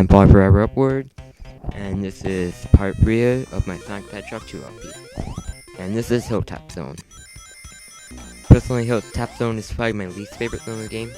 I'm Paul Forever Upward, and this is part 3 of my Sonic the Hedgehog 2 LP. And this is Hilltop Zone. Personally, Hilltop Zone is probably my least favorite zone in the game.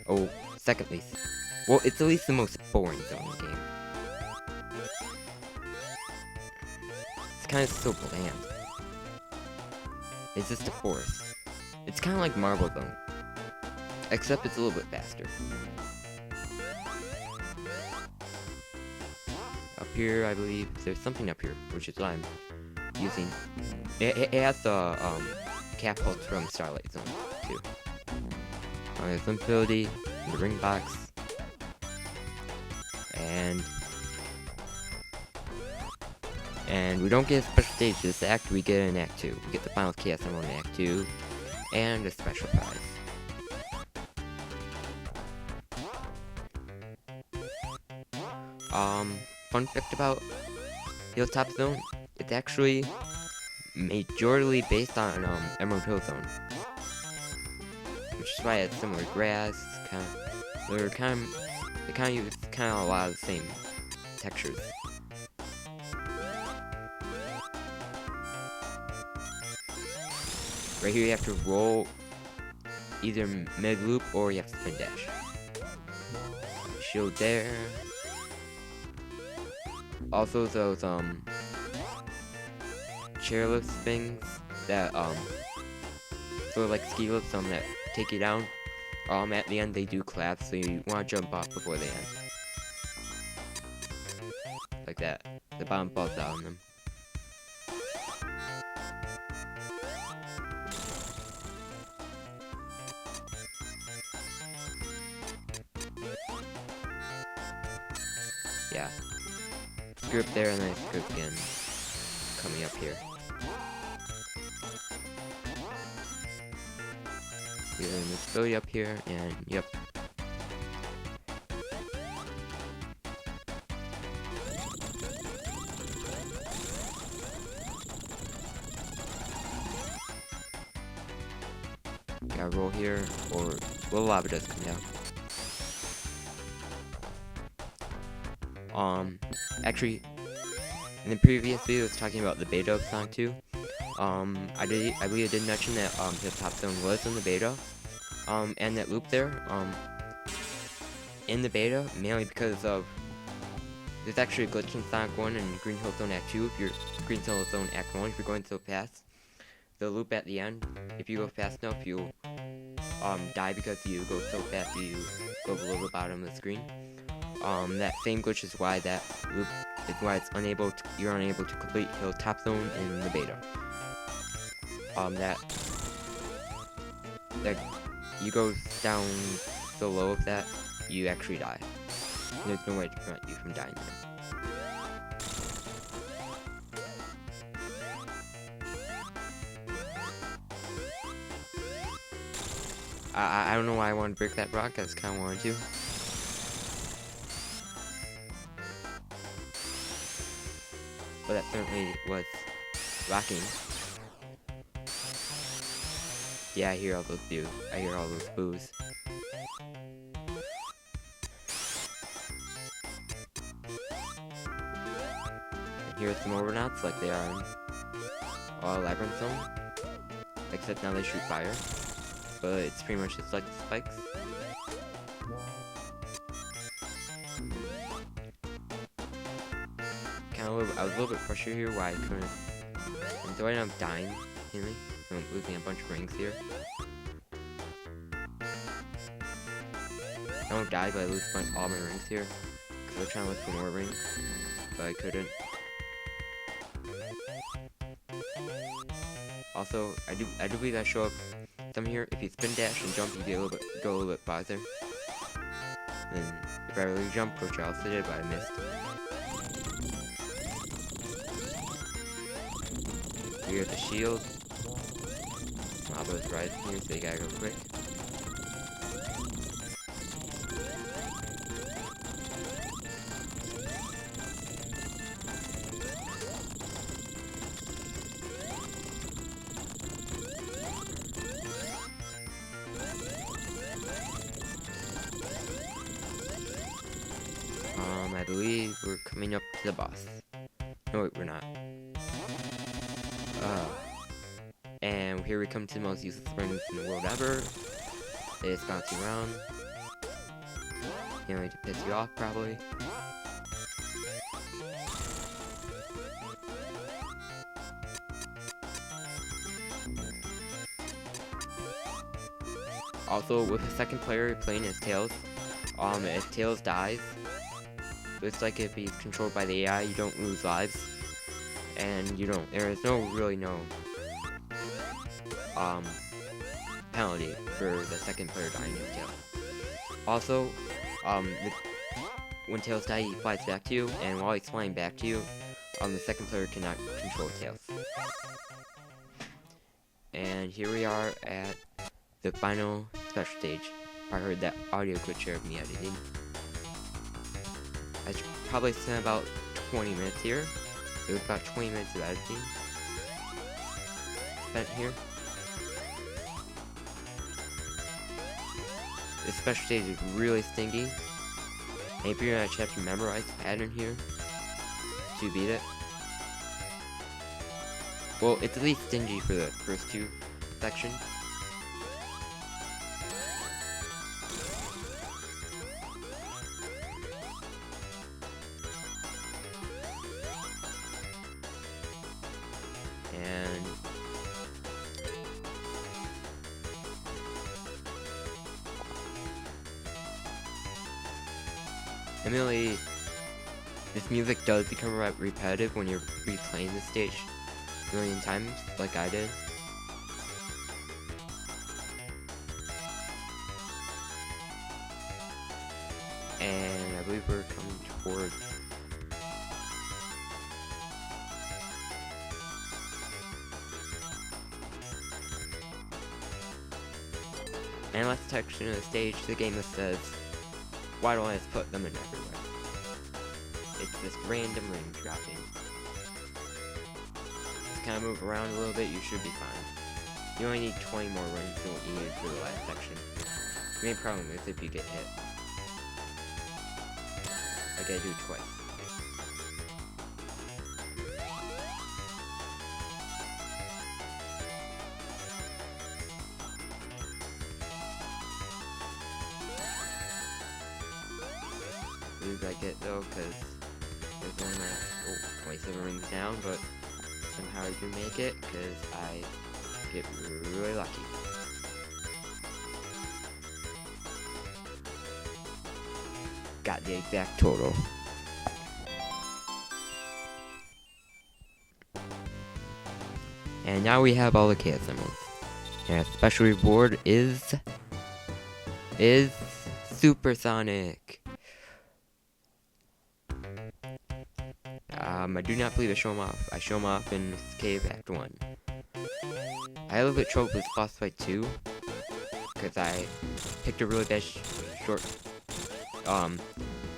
Oh, second least. Well, it's at least the most boring zone in the game. It's kind of so bland. It's just a forest. It's kind of like Marble Zone, except it's a little bit faster. Up here, I believe there's something up here, which is what I'm using. It has the catapults from Starlight Zone too. There's ability, the ring box, and we don't get a special stage this act. We get an act 2. We get the final chaos emerald in act 2, and a special prize. Fun fact about Hilltop Zone, it's actually majorly based on Emerald Hill Zone, which is why it's similar grass. They kind of use a lot of the same textures. Right here, you have to roll either mid loop or you have to spin dash. Shield there. Also, those chairlift things that sort of like ski lifts that take you down. At the end they do collapse, so you want to jump off before they end. Like that. The bomb falls down on them. Yeah. Grip there and then grip again. Coming up here. We're in this ability up here, and yep. Gotta roll here, or well, lava does come down. Actually, in the previous video, I was talking about the beta of Sonic 2. I believe I did mention that the Top Zone was in the beta, and that loop there, in the beta, mainly because of there's actually a glitch in Sonic 1 and Green Hill Zone Act 2. If you're Green Hill Zone Act 1, if you're going so fast, the loop at the end, if you go fast enough, you'll die because you go so fast you go below the bottom of the screen. That same glitch is why that loop is why you're unable to complete Hilltop Zone in the beta. That you go down so low of that, you actually die. There's no way to prevent you from dying there. I don't know why I wanted to break that rock, I just kinda wanted to. But that certainly was rocking. Yeah, I hear all those boos. I hear all those boos. And here's some overnauts like they are in Labyrinth Zone. Except now they shoot fire. But it's pretty much just like the spikes. I was a little bit frustrated here why I couldn't. I'm right now I'm dying, mainly. I'm losing a bunch of rings here. I don't die, but I lose all my rings here. Because I was trying to look for more rings, but I couldn't. Also, I do believe I show up some here. If you spin dash and jump, you get go a little bit farther. Then if I really jump, which I also did, but I missed. Here's the shield. Lava's right here, so you gotta go quick. I believe we're coming up to the boss. No, wait, we're not. And here we come to the most useless rings in the world ever. It's bouncing around. You know, to piss you off, probably. Also, with the second player playing as Tails, if Tails dies, it's like if he's controlled by the AI, you don't lose lives, and there is really no penalty for the second player dying in Tails. Also, when Tails dies, he flies back to you, and while he's flying back to you, the second player cannot control Tails. And here we are at the final special stage. I heard that audio glitch of me editing. I should probably spent about 20 minutes here. It was about 20 minutes of editing spent here. This special stage is really stinky. And if you're gonna have to memorize the pattern here to beat it. Well, it's at least stingy for the first two sections. And admittedly, this music does become repetitive when you're replaying the stage a million times, like I did. And I believe we're coming towards and last section of the stage, the game says, why don't I just put them in everywhere? It's just random ring dropping. Just kind of move around a little bit, you should be fine. You only need 20 more rings than what you needed for the last section. The main problem is if you get hit. I gotta do it twice. I believe I get though, because there's only 27 rings down, but somehow I do make it, because I get really lucky. Got the exact total. And now we have all the chaos emeralds. And our special reward is Supersonic. I do not believe I show him off. I show him off in this cave Act 1. I had a little bit of trouble with boss fight 2, because I picked a really bad short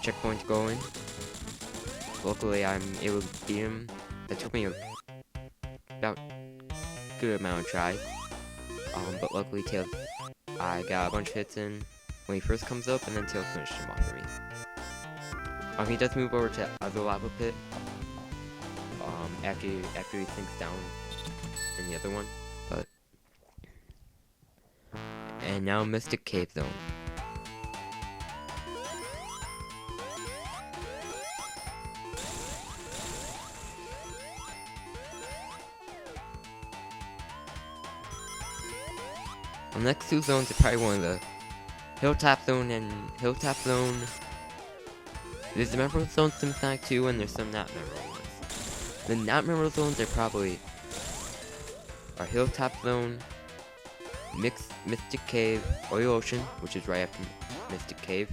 checkpoint to go in. Luckily, I'm able to beat him. That took me about a good amount of try. But luckily, Tails, I got a bunch of hits in when he first comes up, and then Tails finished him off for me. He does move over to the other lava pit. After he sinks down in the other one, and now Mystic Cave Zone. The next two zones are probably one of the Hilltop Zone and Hilltop Zone. There's the memorable zones in Sonic 2, and there's some not memorable ones. The not memorable zones are probably our Hilltop Zone, Mystic Cave, Oil Ocean, which is right after Mystic Cave,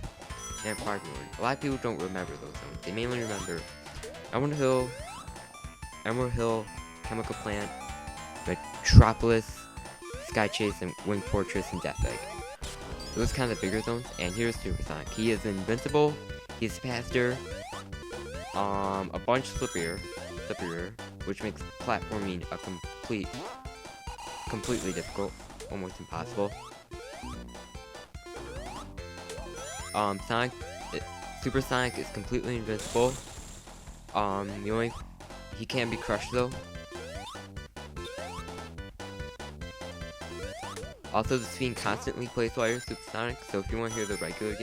and Park Moon. A lot of people don't remember those zones. They mainly remember Emerald Hill, Chemical Plant, Metropolis, Sky Chase, and Wing Fortress, and Death Egg. Those are kind of the bigger zones, and here's Supersonic. He is invincible, he's faster, a bunch slipperier, which makes platforming a completely difficult, almost impossible. Supersonic is completely invincible. He can be crushed though. Also, the screen constantly plays while you're supersonic, so if you want to hear the regular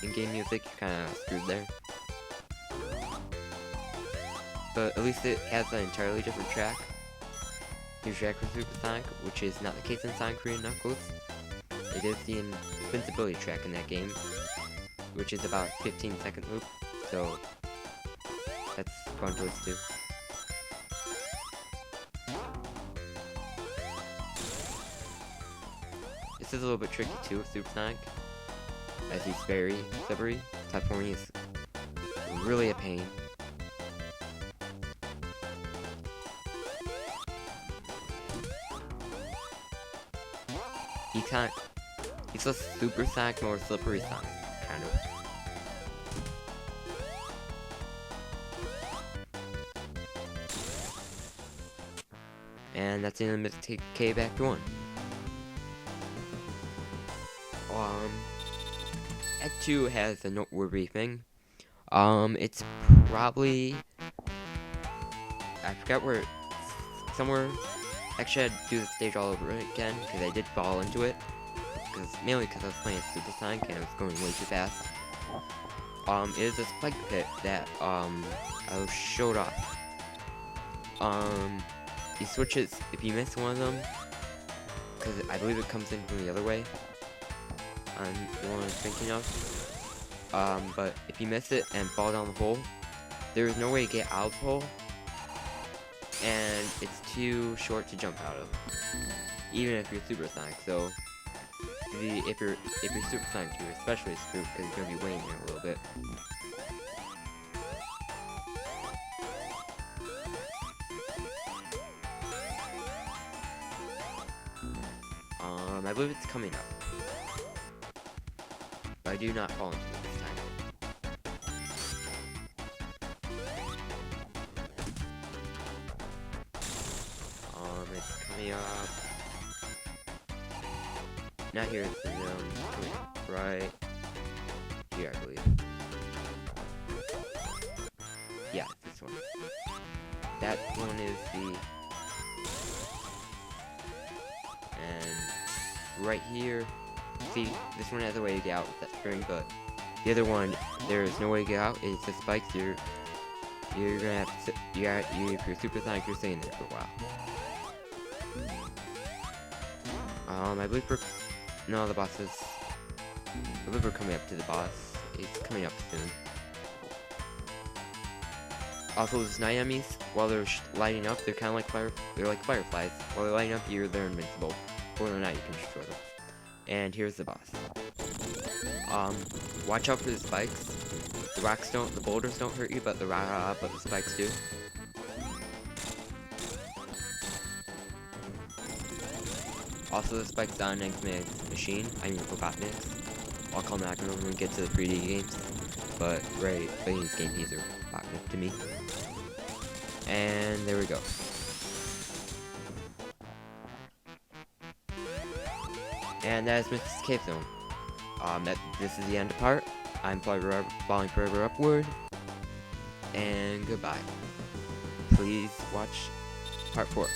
in-game music, you're kind of screwed there. But at least it has an entirely different track. Here's track for Supersonic, which is not the case in Sonic 3 and Knuckles. It is the invincibility track in that game, which is about 15-second loop, so that's fun to listen to. This is a little bit tricky too with Supersonic, as he's very slippery. Platforming is really a pain. He's a Supersonic, more slippery Sonic, kind of. And that's the end of Mystic Cave Act 1. Act 2 has a noteworthy thing. It's probably, I forgot where, somewhere. Actually, I had to do the stage all over again because I did fall into it. Mainly because I was playing Supersonic and I was going way too fast. It is a spike pit that I showed off. These switches, if you miss one of them, because I believe it comes in from the other way. The one I'm thinking of. But if you miss it and fall down the hole, there is no way to get out of the hole, and it's too short to jump out of, even if you're Supersonic. So, if you're Supersonic, you're especially screwed because you're gonna be waiting there a little bit. I believe it's coming up. But I do not fall into it this time. It's coming up. Not here, it's coming right here, I believe. Yeah, this one. That one is the... And right here, see, this one has a way to get out with that spring, but the other one, there is no way to get out. It's just spikes. You're gonna have to sit, if you're Supersonic, you're staying there for a while. I believe the boss is, I believe we're coming up to the boss. It's coming up soon. Also, those night enemies, while they're lighting up, they're kind of like fireflies. While they're lighting up, they're invincible. For the night, you can destroy them. And here's the boss. Watch out for the spikes. The boulders don't hurt you, but the spikes do. Also, the spikes on Eggman's machine. I mean, Robotnik's. I'll call them acronym when we get to the 3D games. But playing these games, these are Robotnik to me. And there we go. And that is Mrs. Cave Zone. This is the end part. I'm falling forever upward. And goodbye. Please watch part 4.